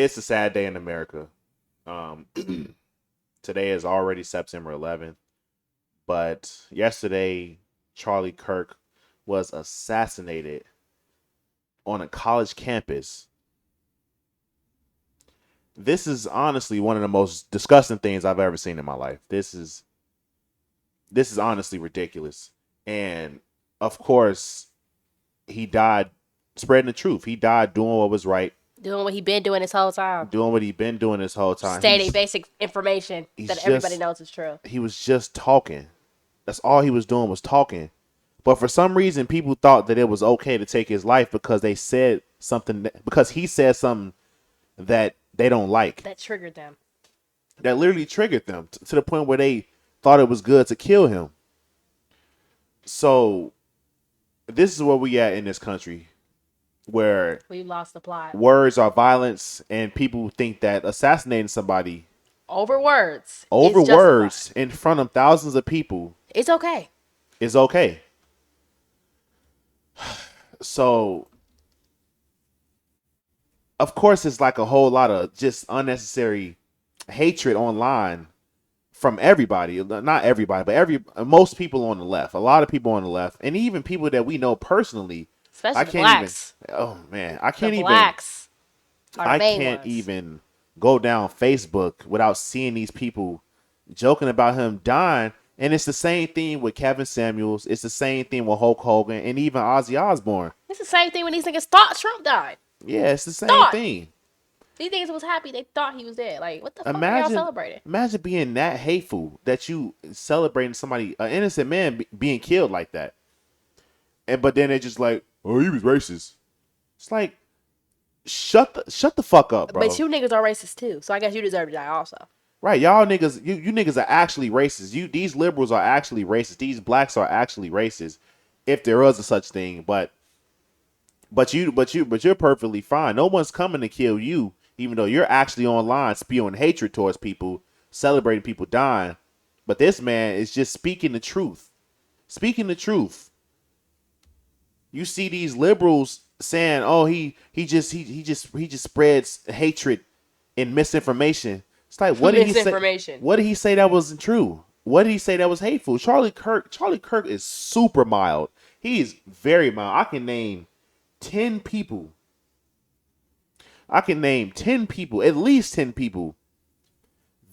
it's a sad day in America. Today is already September 11th, but yesterday Charlie Kirk was assassinated on a college campus. This is honestly one of the most disgusting things I've ever seen in my life. This is honestly ridiculous. And of course, he died spreading the truth. He died doing what was right. Doing what he been doing this whole time. Stating basic information that everybody knows is true. He was just talking. That's all he was doing was talking. But for some reason, people thought that it was okay to take his life because he said something that they don't like. That triggered them. That literally triggered them to the point where they thought it was good to kill him. So this is where we at in this country, where we lost the plot. Words are violence, and people think that assassinating somebody over words in front of thousands of people, it's okay. It's okay. So, of course, it's like a whole lot of just unnecessary hatred online from everybody. Not everybody, but most people on the left. A lot of people on the left, and even people that we know personally. Especially the blacks. Oh man, I can't even go down Facebook without seeing these people joking about him dying. And it's the same thing with Kevin Samuels. It's the same thing with Hulk Hogan and even Ozzy Osbourne. It's the same thing when these niggas thought Trump died. Yeah, it's the same thing. These niggas was happy they thought he was dead. Like, what the fuck are y'all celebrating? Imagine being that hateful that you celebrating somebody, an innocent man being killed like that. But then they're just like, oh, he was racist. It's like, shut the fuck up, bro. But you niggas are racist too, so I guess you deserve to die also. Right, y'all niggas, you niggas are actually racist. These liberals are actually racist. These blacks are actually racist, if there was a such thing. But you're perfectly fine. No one's coming to kill you, even though you're actually online spewing hatred towards people, celebrating people dying. But this man is just speaking the truth. Speaking the truth. You see these liberals saying, "Oh, he just spreads hatred and misinformation." It's like, what did he say? What did he say that wasn't true? What did he say that was hateful? Charlie Kirk is super mild. He is very mild. I can name 10 people. At least 10 people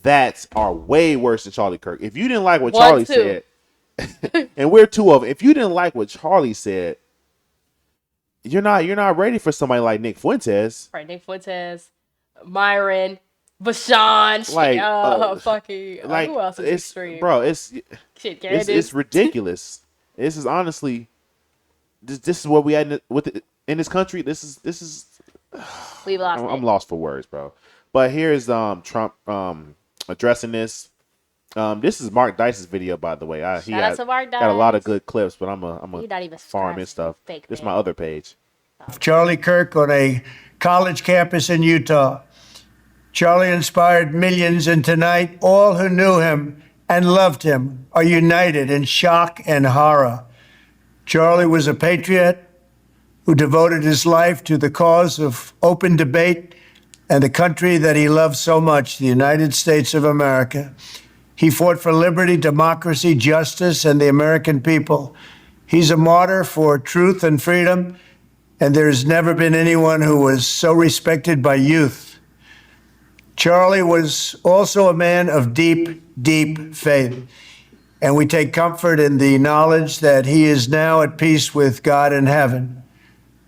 that are way worse than Charlie Kirk. If you didn't like what Charlie said, and we're two of them. If you didn't like what Charlie said, you're not ready for somebody like Nick Fuentes. Right, Nick Fuentes, Myron, Bashan, who else is extreme? Bro, it's ridiculous. This is honestly, this is what we had in this country. This is. We've lost. I'm lost for words, bro. But here's Trump addressing this. This is Mark Dice's video, by the way. Shout out to Mark Dice. Got a lot of good clips, but I'm a farm his stuff. This is my other page. Charlie Kirk on a college campus in Utah. Charlie inspired millions, and tonight all who knew him and loved him are united in shock and horror. Charlie was a patriot who devoted his life to the cause of open debate and the country that he loved so much, the United States of America. He fought for liberty, democracy, justice, and the American people. He's a martyr for truth and freedom, and there's never been anyone who was so respected by youth. Charlie was also a man of deep, deep faith, and we take comfort in the knowledge that he is now at peace with God in heaven.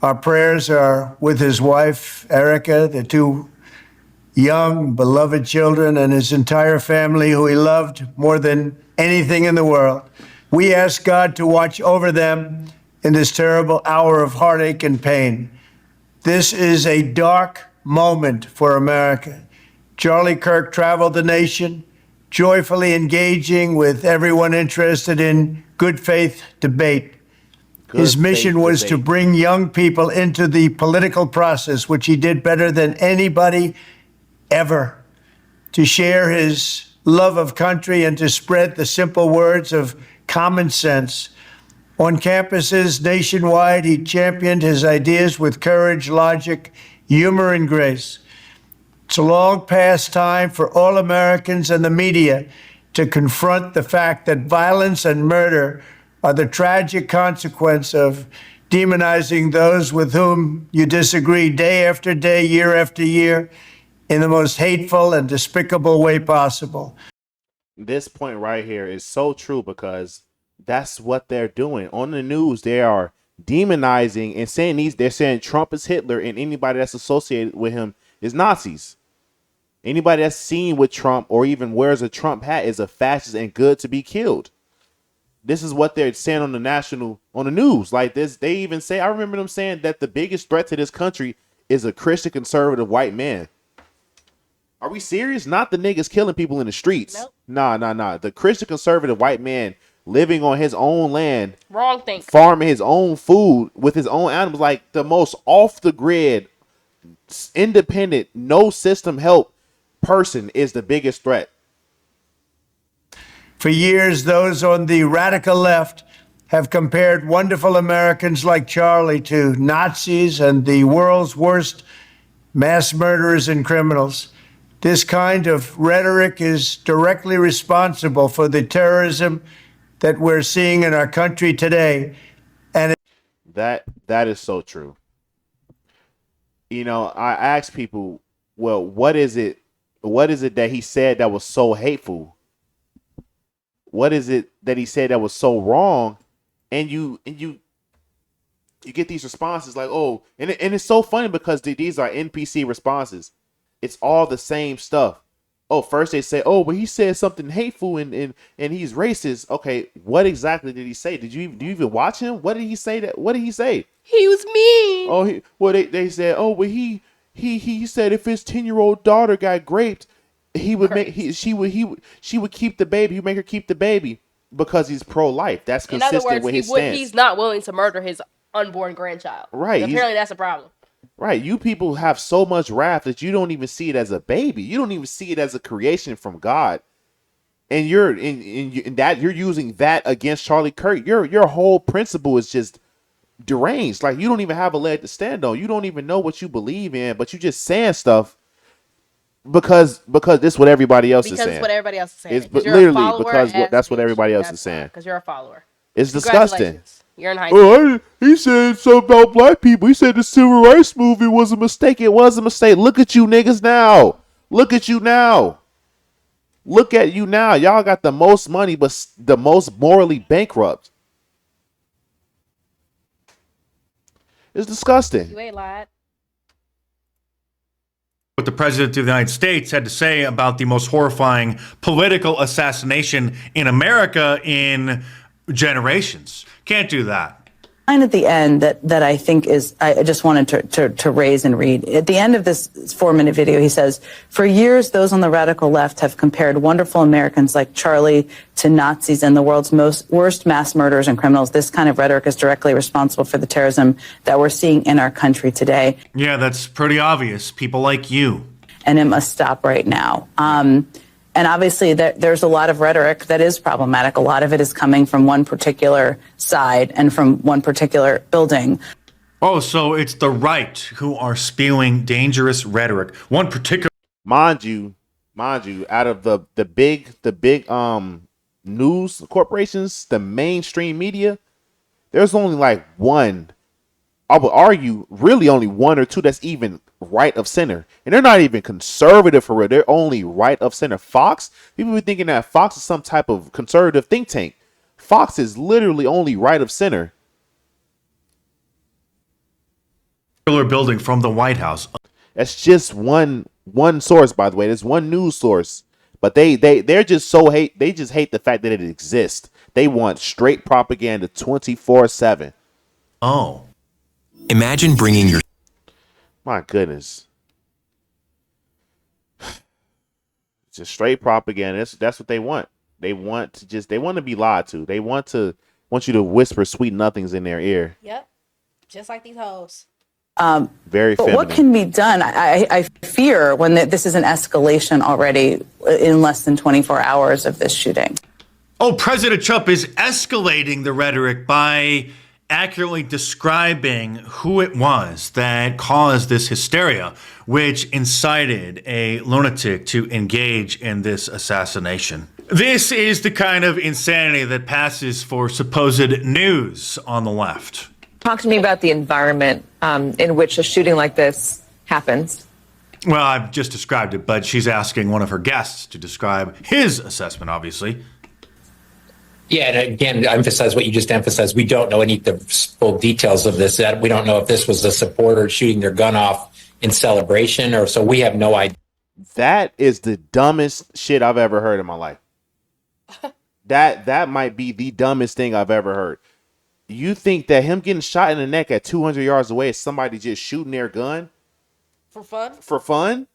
Our prayers are with his wife, Erica, the two young, beloved children, and his entire family, who he loved more than anything in the world. We ask God to watch over them in this terrible hour of heartache and pain. This is a dark moment for America. Charlie Kirk traveled the nation, joyfully engaging with everyone interested in good faith debate. His mission was to bring young people into the political process, which he did better than anybody ever, to share his love of country and to spread the simple words of common sense. On campuses nationwide, he championed his ideas with courage, logic, humor, and grace. It's a long past time for all Americans and the media to confront the fact that violence and murder are the tragic consequence of demonizing those with whom you disagree day after day, year after year, in the most hateful and despicable way possible. This point right here is so true because that's what they're doing. On the news, they are demonizing and saying they're saying Trump is Hitler and anybody that's associated with him is Nazis. Anybody that's seen with Trump or even wears a Trump hat is a fascist and good to be killed. This is what they're saying on the news. Like this, they even say, I remember them saying that the biggest threat to this country is a Christian conservative white man. Are we serious? Not the niggas killing people in the streets. Nope. Nah. The Christian conservative white man living on his own land. Wrong thing. Farming his own food with his own animals. Like the most off the grid, independent, no system help person is the biggest threat. For years, those on the radical left have compared wonderful Americans like Charlie to Nazis and the world's worst mass murderers and criminals. This kind of rhetoric is directly responsible for the terrorism that we're seeing in our country today. And that is so true. You know, I ask people, well, what is it that he said that was so hateful? What is it that he said that was so wrong? And you get these responses like, oh, and it's so funny because these are NPC responses. It's all the same stuff. Oh, first they say, oh, but he said something hateful and he's racist. Okay, what exactly did he say? Do you even watch him? What did he say? What did he say? He was mean. Oh, they said, oh, but he said if his 10-year-old daughter got raped, he would she would keep the baby. He'd make her keep the baby because he's pro-life. That's consistent with his stance. He's not willing to murder his unborn grandchild. Right. And apparently that's a problem. Right. You people have so much wrath that you don't even see it as a baby. You don't even see it as a creation from God. And you're using that against Charlie Kirk. Your whole principle is just deranged. Like you don't even have a leg to stand on. You don't even know what you believe in, but you just saying stuff because this is what everybody else is saying. Because it's what everybody else is saying. It's literally because that's what everybody else is saying. Because you're a follower. It's disgusting. You're in high school. He said something about black people. He said the civil rights movement was a mistake. It was a mistake. Look at you niggas now. Look at you now. Look at you now. Y'all got the most money, but the most morally bankrupt. It's disgusting. You ain't lied. What the President of the United States had to say about the most horrifying political assassination in America in generations. Can't do that. Line at the end that I think is, I just wanted to raise and read. At the end of this 4-minute video, he says, for years, those on the radical left have compared wonderful Americans like Charlie to Nazis and the world's worst mass murderers and criminals. This kind of rhetoric is directly responsible for the terrorism that we're seeing in our country today. Yeah, that's pretty obvious. People like you. And it must stop right now. And obviously, there's a lot of rhetoric that is problematic. A lot of it is coming from one particular side and from one particular building. Oh, so it's the right who are spewing dangerous rhetoric. One particular... Mind you, out of the big news corporations, the mainstream media, there's only like one. I would argue really only one or two that's even right of center. And they're not even conservative for real. They're only right of center. Fox, people be thinking that Fox is some type of conservative think tank. Fox is literally only right of center. Building from the White House. That's just one source, by the way. There's one news source. But they're just they just hate the fact that it exists. They want straight propaganda 24/7. Oh. Imagine bringing your... My goodness. Just straight propaganda. That's what they want. They want to be lied to. They want you to whisper sweet nothings in their ear. Yep. Just like these hoes. Very feminine. What can be done? I fear when this is an escalation already in less than 24 hours of this shooting. Oh, President Trump is escalating the rhetoric by accurately describing who it was that caused this hysteria, which incited a lunatic to engage in this assassination. This is the kind of insanity that passes for supposed news on the left. Talk to me about the environment in which a shooting like this happens. Well, I've just described it, but she's asking one of her guests to describe his assessment, obviously. Yeah, and again, emphasize what you just emphasized. We don't know any of the full details of this. We don't know if this was a supporter shooting their gun off in celebration, or so we have no idea. That is the dumbest shit I've ever heard in my life. That might be the dumbest thing I've ever heard. You think that him getting shot in the neck at 200 yards away is somebody just shooting their gun? For fun? For fun?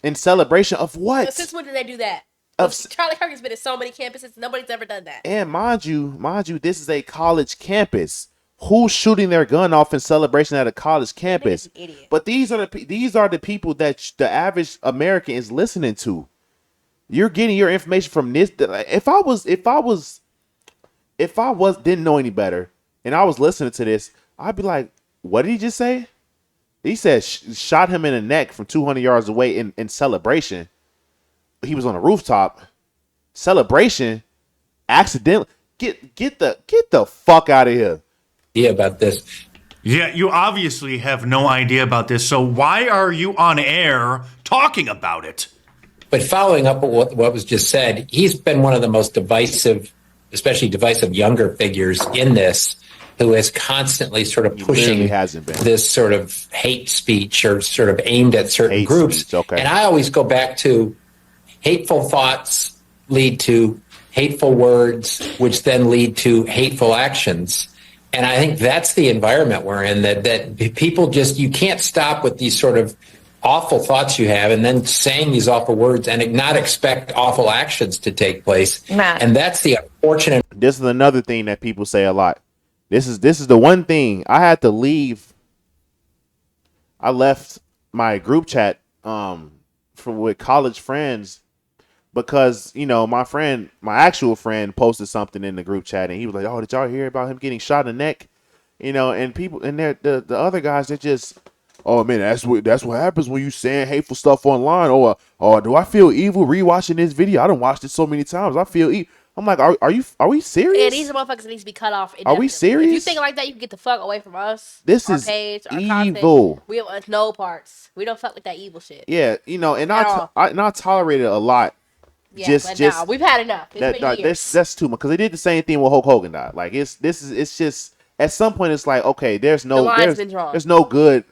In celebration of what? Since when did they do that? Of Charlie Kirk has been at so many campuses. Nobody's ever done that. And mind you, this is a college campus. Who's shooting their gun off in celebration at a college campus? But these are the people that the average American is listening to. You're getting your information from this. If I didn't know any better and I was listening to this, I'd be like, what did he just say? He said shot him in the neck from 200 yards away in celebration. He was on a rooftop. Celebration. Accidentally. Get the fuck out of here. Yeah, about this. Yeah, you obviously have no idea about this. So why are you on air talking about it? But following up on what was just said, he's been one of the most divisive, especially divisive younger figures in this, who is constantly sort of pushing this sort of hate speech or sort of aimed at certain groups. Okay. And I always go back to hateful thoughts lead to hateful words, which then lead to hateful actions. And I think that's the environment we're in, that people just, you can't stop with these sort of awful thoughts you have and then saying these awful words and not expect awful actions to take place. Matt. And that's the unfortunate. This is another thing that people say a lot. This is the one thing I had to leave. I left my group chat with college friends because, you know, my actual friend posted something in the group chat and he was like, "Oh, did y'all hear about him getting shot in the neck?" You know, and people and the other guys, they're just, "Oh man, that's what happens when you saying hateful stuff online." Or do I feel evil rewatching this video? I done watched it so many times. I feel evil. I'm like, are we serious? Yeah, these are motherfuckers that need to be cut off. Are we serious? If you think like that, you can get the fuck away from us. This our is page, our evil. Content. We have no parts. We don't fuck with that evil shit. Yeah, you know, and I tolerated a lot. Yeah, but now we've had enough. It's been years. That's too much because they did the same thing when Hulk Hogan died. Like it's just at some point it's like, okay, there's no good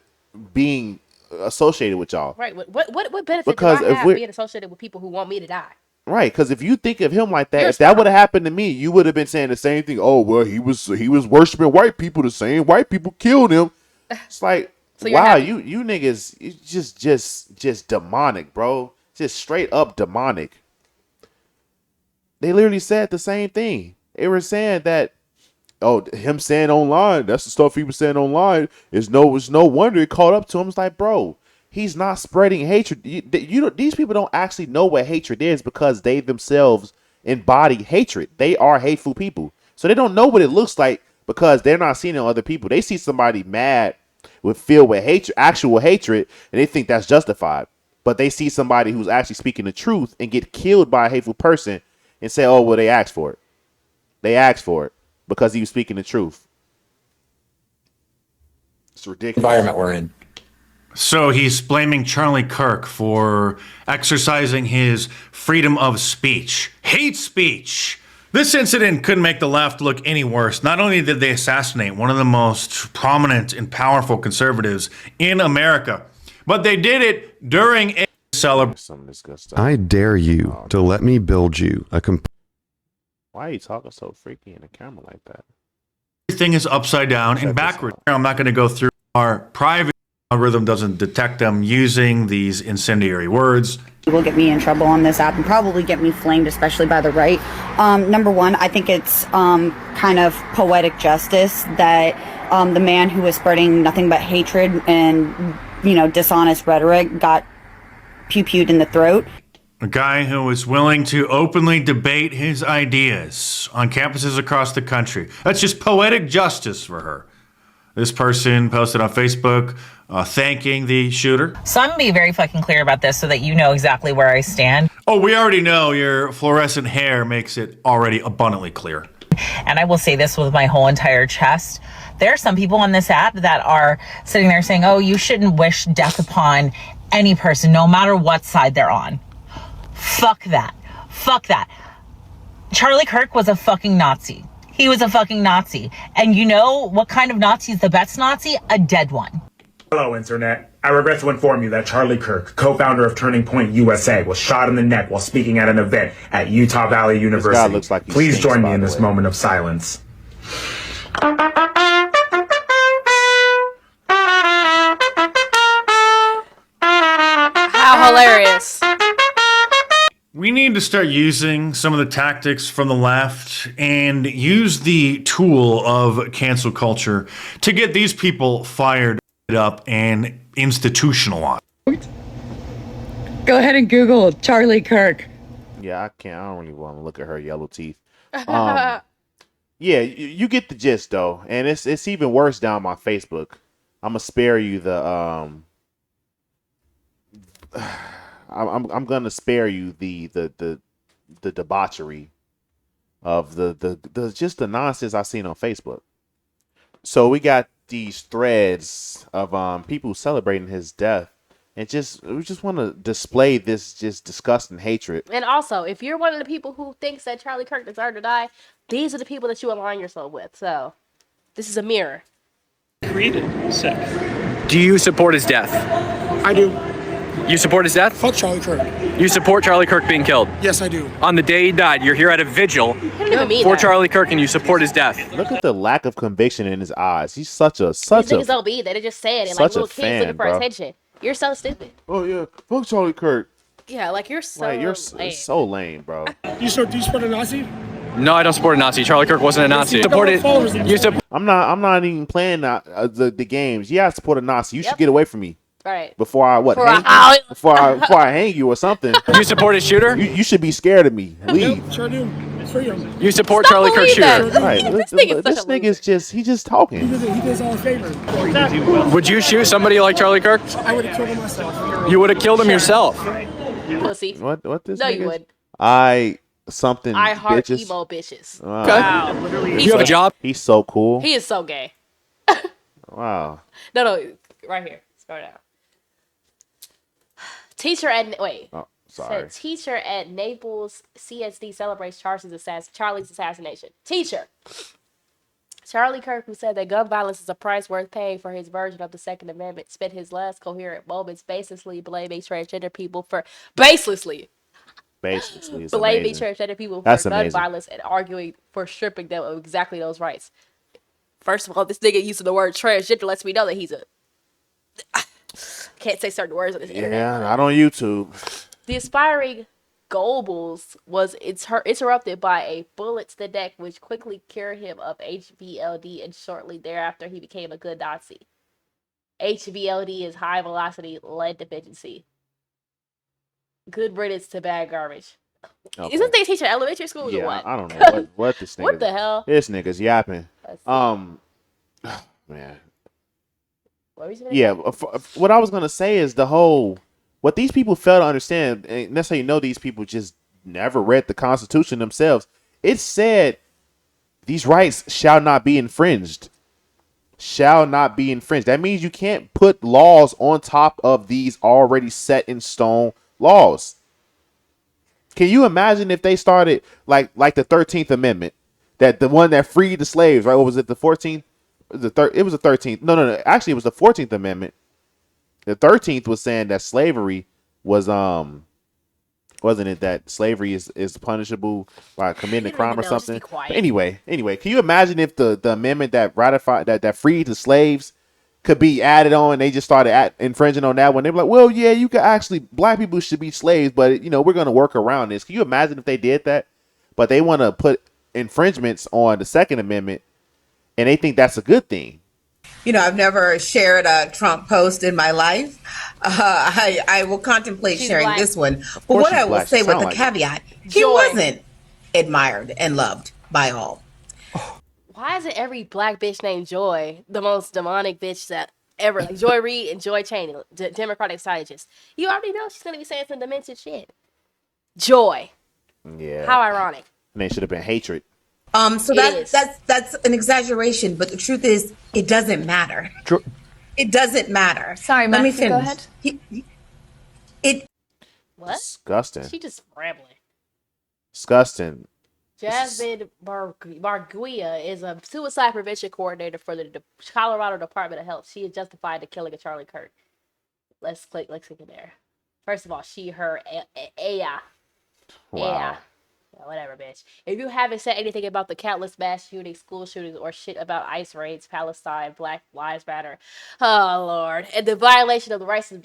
being associated with y'all. Right. What benefit do I have being associated with people who want me to die? Right, because if you think of him like that, if that would have happened to me, you would have been saying the same thing. Oh well, he was worshiping white people. The same white people killed him. It's like, wow, you niggas, just demonic, bro. Just straight up demonic. They literally said the same thing. They were saying that, oh, him saying online, that's the stuff he was saying online. It's no wonder it caught up to him. It's like, bro, he's not spreading hatred. These people don't actually know what hatred is because they themselves embody hatred. They are hateful people. So they don't know what it looks like because they're not seeing it on other people. They see somebody mad filled with hatred, actual hatred, and they think that's justified. But they see somebody who's actually speaking the truth and get killed by a hateful person and say, oh, well, they asked for it. They asked for it because he was speaking the truth. It's ridiculous. Environment we're in. So he's blaming Charlie Kirk for exercising his freedom of speech. Hate speech! This incident couldn't make the left look any worse. Not only did they assassinate one of the most prominent and powerful conservatives in America, but they did it during a celebration. I dare you to let me build you a Why are you talking so freaky in the camera like that? Everything is upside down and backward. I'm not going to go through our private algorithm doesn't detect them using these incendiary words. It will get me in trouble on this app and probably get me flamed, especially by the right. Number one, I think it's kind of poetic justice that the man who was spreading nothing but hatred and, dishonest rhetoric got pew-pewed in the throat. A guy who is willing to openly debate his ideas on campuses across the country. That's just poetic justice for her. This person posted on Facebook thanking the shooter. So I'm going to be very fucking clear about this so that you know exactly where I stand. Oh, we already know your fluorescent hair makes it already abundantly clear. And I will say this with my whole entire chest. There are some people on this app that are sitting there saying, oh, you shouldn't wish death upon any person, no matter what side they're on. Fuck that. Fuck that. Charlie Kirk was a fucking Nazi. He was a fucking Nazi. And you know what kind of Nazi is the best Nazi? A dead one. Hello, Internet. I regret to inform you that Charlie Kirk, co-founder of Turning Point USA, was shot in the neck while speaking at an event at Utah Valley University. Looks like Please join me in this moment of silence. How hilarious. We need to start using some of the tactics from the left and use the tool of cancel culture to get these people fired up and institutionalized. Go ahead and Google Charlie Kirk. Yeah, I can't. I don't really want to look at her yellow teeth. Yeah, you get the gist though, and it's even worse down my Facebook. I'm gonna spare you the I'm gonna spare you the debauchery of the just the nonsense I seen on Facebook. So we got these threads of people celebrating his death, and we just want to display this just disgusting hatred. And also, if you're one of the people who thinks that Charlie Kirk deserved to die, these are the people that you align yourself with. So this is a mirror. Created sick. Do you support his death? I do. You support his death? Fuck Charlie Kirk. You support Charlie Kirk being killed? Yes, I do. On the day he died, you're here at a vigil for Charlie Kirk and you support his death. Look at the lack of conviction in his eyes. He's such a These niggas don't be. They just say it and like little kids looking for attention. You're so stupid. Oh yeah, fuck Charlie Kirk. Yeah, like you're so Like, you're lame. so lame, bro. Do you support a Nazi? No, I don't support a Nazi. Charlie Kirk wasn't a Nazi. I'm not even playing the games. Yeah, I support a Nazi. You should get away from me. Right. Before I before I hang you or something. You support his shooter? You should be scared of me. Leave. Yep, sure do. Freedom. You support Charlie Kirk's shooter? Right. This nigga's just talking. He does all a favor. Would you shoot somebody like Charlie Kirk? I would have killed him myself. You would have killed him yourself. Pussy. What this? No, nigga? you would. I heart bitches. emo bitches. Wow. Okay. Wow. You have a job? He's so cool. He is so gay. Wow. No, right here. Start out. Teacher at Sorry. Teacher at Naples CSD celebrates Charlie's assassination. Teacher. Charlie Kirk, who said that gun violence is a price worth paying for his version of the Second Amendment, spent his last coherent moments baselessly blaming transgender people for blaming transgender people for gun violence and arguing for stripping them of exactly those rights. First of all, this nigga using the word transgender lets me know that he's a can't say certain words on this internet. Yeah, not on YouTube. The aspiring Goebbels was interrupted by a bullet to the neck, which quickly cured him of HVLD, and shortly thereafter he became a good Nazi. HVLD is high velocity lead deficiency. Good riddance to bad garbage. Okay. Isn't they teach at elementary school or what? I don't know what this nigga. What the hell? This nigga's yapping. Man. What I was gonna say is what these people fail to understand, and that's how you know these people just never read the Constitution themselves. It said these rights shall not be infringed. Shall not be infringed. That means you can't put laws on top of these already set in stone laws. Can you imagine if they started like the 13th Amendment, that the one that freed the slaves, right? What was it, the 14th? It was the 13th. No. Actually, it was the 14th Amendment. The 13th was saying that slavery was wasn't it that slavery is punishable by committing a crime or something? But anyway, can you imagine if the amendment that ratified that freed the slaves could be added on, and they just started infringing on that one? They were like, well, yeah, you could actually, black people should be slaves, but we're going to work around this. Can you imagine if they did that? But they want to put infringements on the Second Amendment, and they think that's a good thing. I've never shared a Trump post in my life. I will contemplate sharing black. this one. Of But course what she's I will black. She say with sound the like it. caveat, he Joy. wasn't admired and loved by all. Why isn't every black bitch named Joy the most demonic bitch that ever? Like Joy Reid and Joy Cheney, Democratic scientists. You already know she's gonna be saying some demented shit. Joy. Yeah. How ironic. And they should have been hatred. So that's an exaggeration, but the truth is, it doesn't matter. It doesn't matter. Sorry, Let me Matthew, finish. go ahead. What? Disgusting. She just rambling. Disgusting. Jasmine Barguia is a suicide prevention coordinator for the Colorado Department of Health. She is justified the killing of Charlie Kirk. Let's click in there. First of all, she, her, Aya. Wow. Yeah, whatever, bitch. If you haven't said anything about the countless mass shootings, school shootings, or shit about ICE raids, Palestine, Black Lives Matter, oh Lord, and the violation of the rights of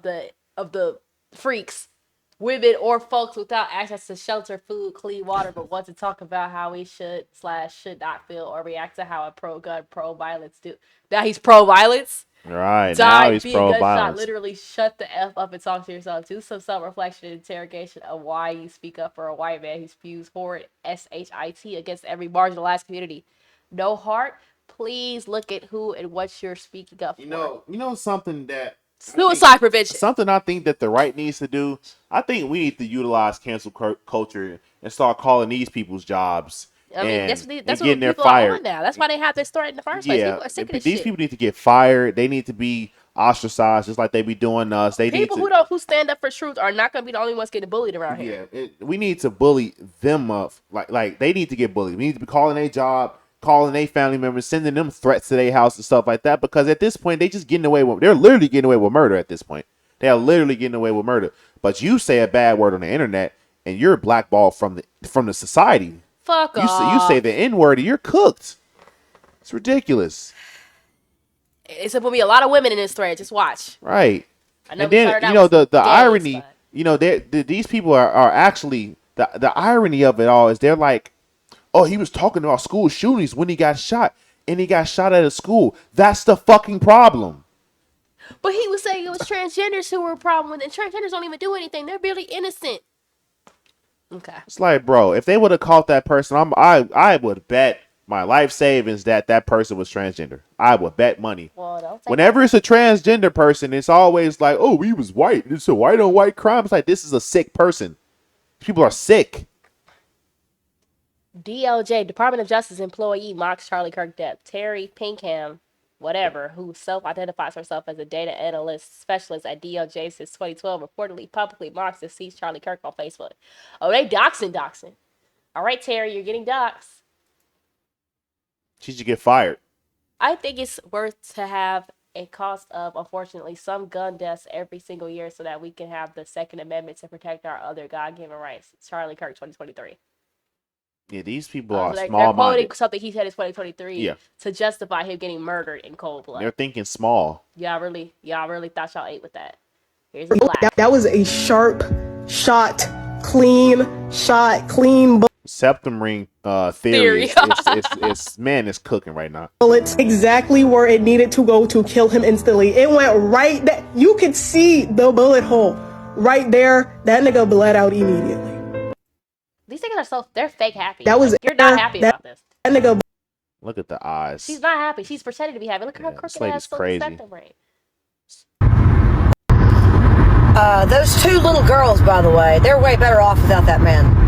the freaks, women or folks without access to shelter, food, clean water, but want to talk about how we should not feel or react to how a pro-gun, pro-violence do. Now he's pro-violence. Right. Now he's Being gunshot. pro-violence. Literally shut the F up and talk to yourself. Do some self-reflection and interrogation of why you speak up for a white man who spews horrid shit against every marginalized community. No heart? Please look at who and what you're speaking up for. You know something that suicide prevention. Something I think that the right needs to do. I think we need to utilize cancel culture and start calling these people's jobs. I mean, that's what getting their people are fired on now. That's why they have this threat in the first place. People are sick of this these shit. people need to get fired. They need to be ostracized, just like they be doing us. People who stand up for truth are not going to be the only ones getting bullied around here. Yeah, we need to bully them up. Like they need to get bullied. We need to be calling their job, calling their family members, sending them threats to their house and stuff like that. Because at this point, they're literally getting away with murder. At this point, they are literally getting away with murder. But you say a bad word on the internet, and you're blackballed from the society. Fuck off. You say the N-word and you're cooked. It's ridiculous. It's going to be a lot of women in this thread. Just watch. Right. I know and then, the irony, these people are actually, the irony of it all is they're like, oh, he was talking about school shootings when he got shot, and he got shot at a school. That's the fucking problem. But he was saying it was transgenders who were a problem, and transgenders don't even do anything. They're barely innocent. Okay. It's like, bro, if they would have caught that person, I would bet my life savings that person was transgender. I would bet money. Well, whenever it's a transgender person, it's always like, oh, he was white. It's a white on white crime. It's like, this is a sick person. People are sick. DOJ, Department of Justice employee mocks Charlie Kirk death. Terry Pinkham, whatever, who self-identifies herself as a data analyst specialist at DOJ since 2012, reportedly publicly mocks deceased Charlie Kirk on Facebook. Oh, they doxing. All right, Terry, you're getting doxed. She should get fired. I think it's worth to have a cost of, unfortunately, some gun deaths every single year so that we can have the Second Amendment to protect our other God-given rights. Charlie Kirk, 2023. Yeah, these people are They're small-minded. quoting something he said in 2023 to justify him getting murdered in cold blood. They're thinking small. Y'all really thought y'all ate with that. Here's a black. That was a sharp shot, clean. Septum ring theory. It's cooking right now. Bullets exactly where it needed to go to kill him instantly. It went right there. You could see the bullet hole right there. That nigga bled out immediately. These niggas they're fake happy. That was you're not happy about this. That nigga. Look at the eyes. She's not happy. She's pretending to be happy. Look at her crooked ass crazy. septum ring. Those two little girls, by the way, they're way better off without that man.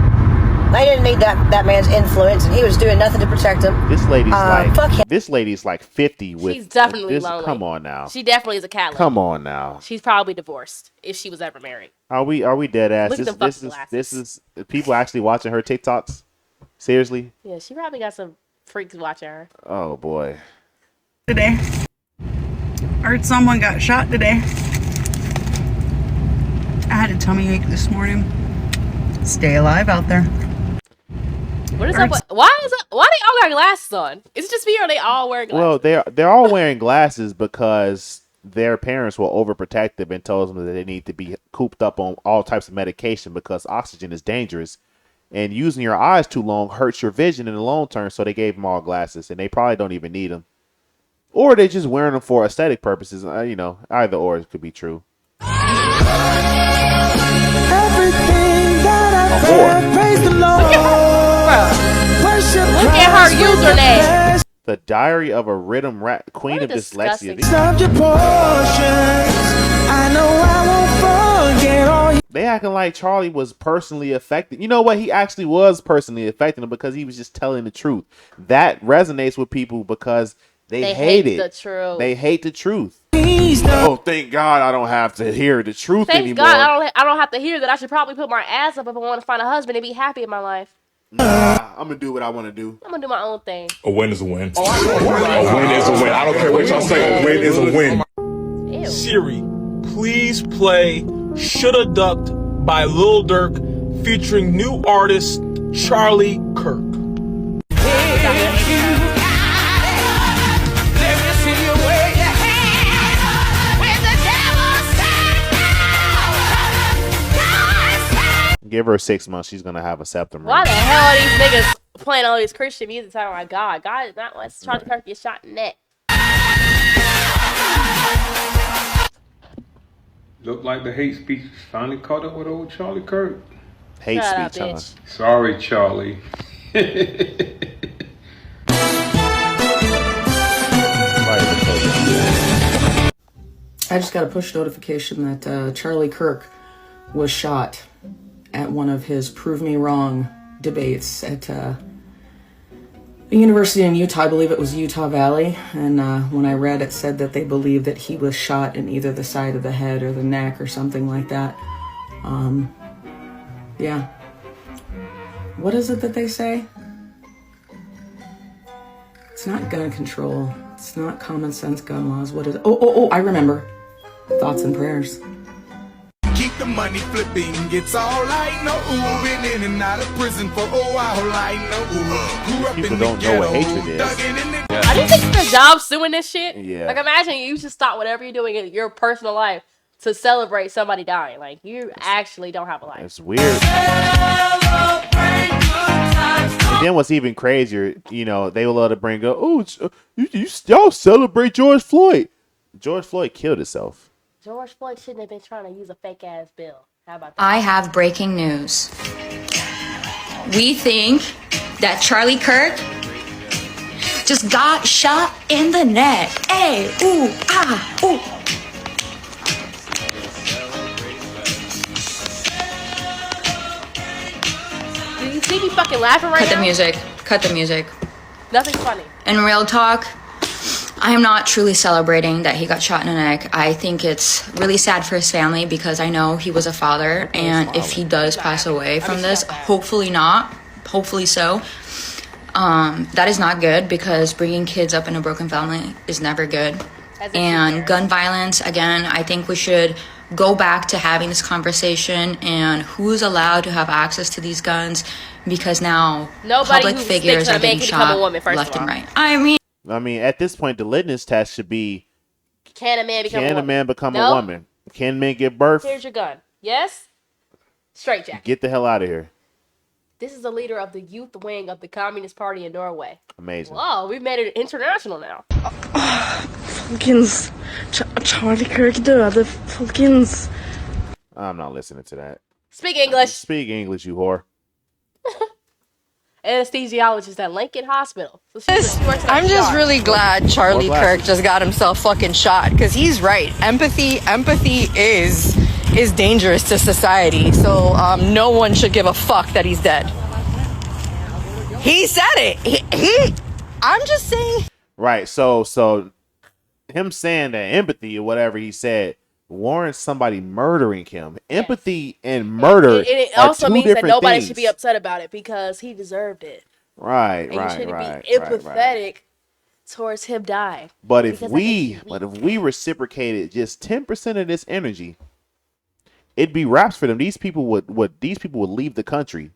They didn't need that man's influence, and he was doing nothing to protect them. This lady's fuck him. This lady's like 50 with. She's definitely lonely. Come on now. She definitely is a cat lady. Come on now. She's probably divorced if she was ever married. Are we dead ass? Look at This is people actually watching her TikToks. Seriously? Yeah, she probably got some freaks watching her. Oh boy. Today, heard someone got shot today. I had a tummy ache this morning. Stay alive out there. What is up? Why they all got glasses on? Is it just me or are they all wearing glasses? Well, they're all wearing glasses because their parents were overprotective and told them that they need to be cooped up on all types of medication because oxygen is dangerous. And using your eyes too long hurts your vision in the long term, so they gave them all glasses, and they probably don't even need them. or they just wearing them for aesthetic purposes. You know, either or it could be true. Look at her username. The Diary of a Rhythm Rat, Queen of Dyslexia. They acting like Charlie was personally affected. You know what? He actually was personally affecting him because he was just telling the truth. That resonates with people because they hate it. The truth. They hate the truth. Oh, thank God I don't have to hear the truth anymore. Thank God I don't have to hear that. I should probably put my ass up if I want to find a husband and be happy in my life. Nah, I'm gonna do what I want to do. I'm gonna do my own thing. A win is a win. A win is a win. I don't care what y'all say. A win is a win. Ew. Siri, please play Shoulda Ducked by Lil Durk featuring new artist Charlie Kirk. Give her 6 months. She's gonna have a septum ring. Why the hell are these niggas playing all these Christian music talking about God? God is not let's try to Kirk get shot in the neck. Looked like the hate speech finally caught up with old Charlie Kirk. Hate speech, huh? Sorry, Charlie. I just got a push notification that Charlie Kirk was shot at one of his Prove Me Wrong debates at a university in Utah. I believe it was Utah Valley. And when I read it, said that they believe that he was shot in either the side of the head or the neck or something like that. Yeah. What is it that they say? It's not gun control. It's not common sense gun laws. What is it? Oh, I remember. Thoughts and prayers. Keep the money flipping, it's alright, no been in and out of prison for a while, like no People don't know what hatred is. I do think it's their job suing this shit. Yeah. Like imagine you just stop whatever you're doing in your personal life to celebrate somebody dying. Like you actually don't have a life. It's weird. And then what's even crazier, you know, they will love to bring up, oh, y'all celebrate George Floyd. George Floyd killed himself. George Floyd shouldn't have been trying to use a fake ass bill. How about that? I have breaking news. We think that Charlie Kirk just got shot in the neck. Hey, ooh, ah, ooh. Do you see me fucking laughing right now? Cut the music. Cut the music. Nothing's funny. In real talk, I am not truly celebrating that he got shot in the neck. I think it's really sad for his family because I know he was a father, and if he does pass away from this, hopefully not, hopefully so, that is not good because bringing kids up in a broken family is never good. And gun violence, again, I think we should go back to having this conversation and who's allowed to have access to these guns because now public figures are getting shot left and right. I mean, at this point, the litmus test should be: Can a man become a woman? Can a man become a woman? Can men give birth? Here's your gun. Yes? Straight jacket. Get the hell out of here. This is the leader of the youth wing of the Communist Party in Norway. Amazing. Whoa, we've made it international now. Folkens, Charlie Kirk døde, folkens. I'm not listening to that. Speak English. Speak English, you whore. Anesthesiologist at Lincoln Hospital. So I'm just really glad Charlie Kirk just got himself fucking shot because he's right. Empathy is dangerous to society. So no one should give a fuck that he's dead. He said it. I'm just saying. Right. So him saying that empathy or whatever he said warrants somebody murdering him. Empathy and murder. It also means that nobody should be upset about it because he deserved it. Right, and you shouldn't be empathetic towards him dying. But if we reciprocated just 10% of this energy, it'd be wraps for them. These people would leave the country.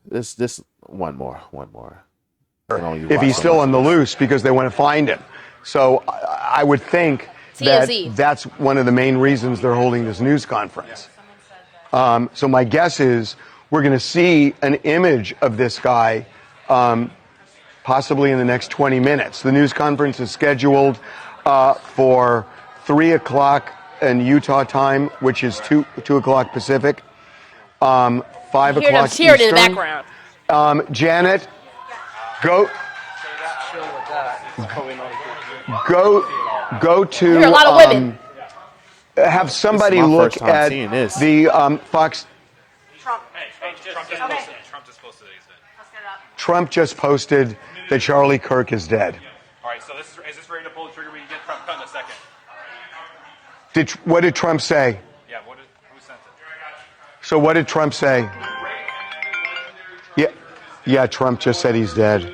This one more. If he's still on the loose because they want to find him. So I would think that that's one of the main reasons they're holding this news conference. So my guess is we're going to see an image of this guy possibly in the next 20 minutes. The news conference is scheduled for 3 o'clock in Utah time, which is 2 o'clock Pacific, 5 o'clock cheering Eastern. in the background. Janet, go to. There are a lot of women. Have somebody This is my look first time at seeing this. the Fox. Trump just posted that Charlie Kirk is dead. All right, so is this ready to pull the trigger? We can get Trump cut in a second. What did Trump say? Yeah, who sent it? So what did Trump say? Yeah, Trump just said he's dead.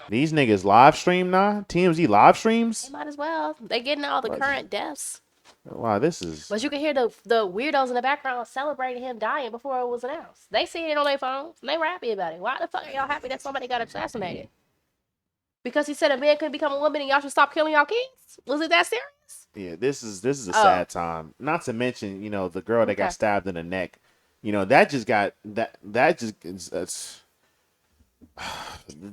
These niggas live stream now? TMZ live streams? They might as well. They getting all the current deaths. Wow, this is... But you can hear the weirdos in the background celebrating him dying before it was announced. They seen it on their phones, and they were happy about it. Why the fuck are y'all happy that somebody got assassinated? Because he said a man couldn't become a woman and y'all should stop killing y'all kids? Was it that serious? Yeah, this is a sad time. Not to mention, the girl that got stabbed in the neck.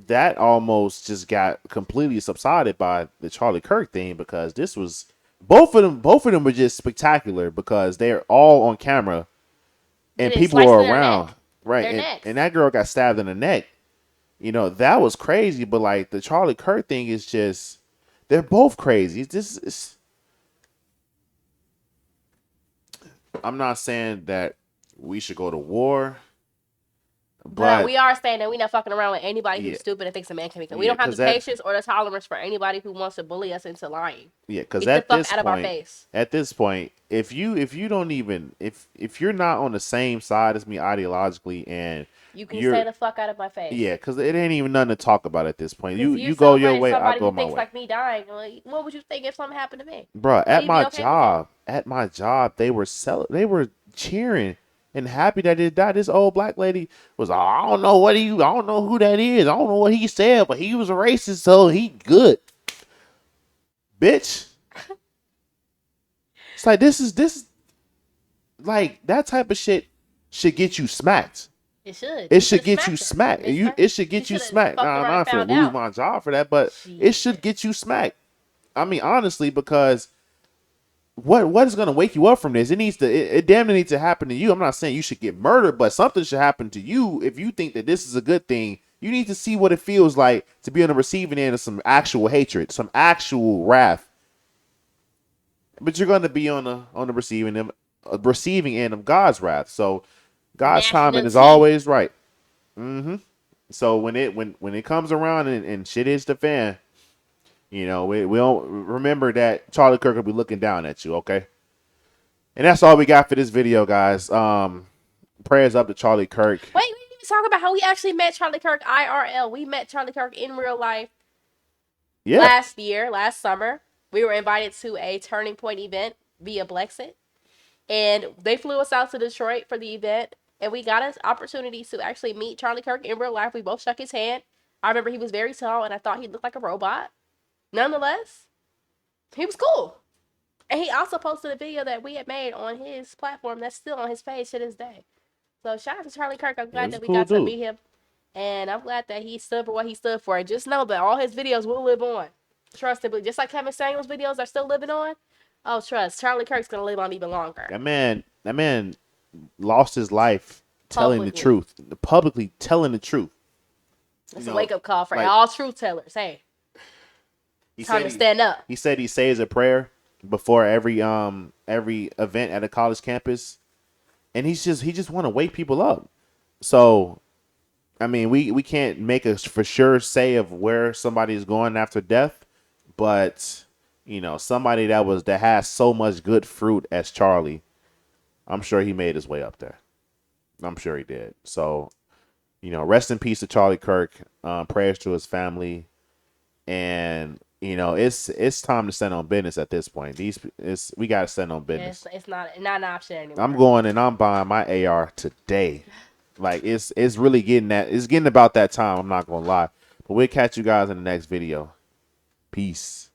That almost just got completely subsided by the Charlie Kirk thing, because this was both of them were just spectacular because they're all on camera and people are around, right? And that girl got stabbed in the neck. That was crazy, but like the Charlie Kirk thing is just, they're both crazy. I'm not saying that we should go to war. But we are saying that we're not fucking around with anybody who's stupid and thinks a man can become. We don't have the patience or the tolerance for anybody who wants to bully us into lying. Yeah, because at this point, if you're not on the same side as me ideologically, and you can say the fuck out of my face. Yeah, because it ain't even nothing to talk about at this point. You go your way, I go my way. Somebody who thinks like me dying, like, what would you think if something happened to me? Bro, at my job, they were cheering and happy that it died. This old black lady was, I don't know who that is. I don't know what he said, but he was a racist, so he good. Bitch. It's like this like that type of shit should get you smacked. It should. It should get you smacked. It should get you smacked. I'm not finna lose my job for that, but it should get you smacked. I mean, honestly, because what is gonna wake you up from this? It damn near needs to happen to you. I'm not saying you should get murdered, but something should happen to you if you think that this is a good thing. You need to see what it feels like to be on the receiving end of some actual hatred, some actual wrath. But you're gonna be on the receiving end of God's wrath. So God's timing is always right. So when it comes around and shit hits the fan, we don't remember that Charlie Kirk will be looking down at you, okay? And that's all we got for this video, guys. Prayers up to Charlie Kirk. Wait, we didn't even talk about how we actually met Charlie Kirk IRL. We met Charlie Kirk in real life last summer. We were invited to a Turning Point event via Blexit. And they flew us out to Detroit for the event. And we got an opportunity to actually meet Charlie Kirk in real life. We both shook his hand. I remember he was very tall, and I thought he looked like a robot. Nonetheless, he was cool. And he also posted a video that we had made on his platform that's still on his page to this day. So shout out to Charlie Kirk. I'm glad that we got to meet him. And I'm glad that he stood for what he stood for. And just know that all his videos will live on. Trust it. But just like Kevin Samuel's videos are still living on, trust, Charlie Kirk's going to live on even longer. That man lost his life telling the truth. Publicly telling the truth. It's a wake-up call for all truth tellers. Hey. Time to stand up. He said he says a prayer before every event at a college campus, and he just want to wake people up. So, I mean, we can't make a for sure say of where somebody is going after death, but somebody that has so much good fruit as Charlie, I'm sure he made his way up there. I'm sure he did. So, rest in peace to Charlie Kirk. Prayers to his family, and it's time to stand on business at this point. We got to stand on business. It's not an option anymore. I'm going and I'm buying my AR today. Like it's really getting about that time. I'm not gonna lie. But we'll catch you guys in the next video. Peace.